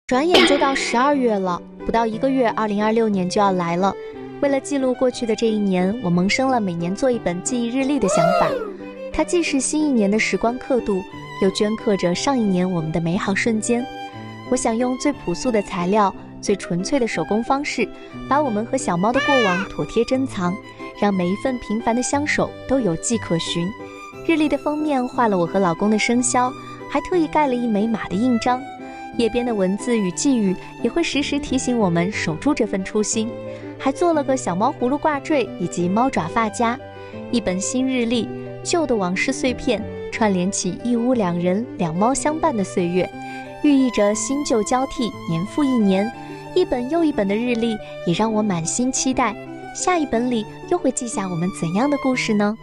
转眼就到12月了，不到1个月，2026年就要来了。为了记录过去的这一年，我萌生了每年做一本记忆日历的想法。它既是新一年的时光刻度，又镌刻着上一年我们的美好瞬间。我想用最朴素的材料、最纯粹的手工方式，把我们和小猫的过往妥帖珍藏，让每一份平凡的相守都有迹可循。日历的封面画了我和老公的生肖，还特意盖了一枚马的印章。页边的文字与寄语也会时时提醒我们守住这份初心，还做了个小猫葫芦挂坠以及猫爪发夹。一本新日历，旧的往事碎片串联起一屋两人两猫相伴的岁月，寓意着新旧交替，年复一年。一本又一本的日历也让我满心期待，下一本里又会记下我们怎样的故事呢？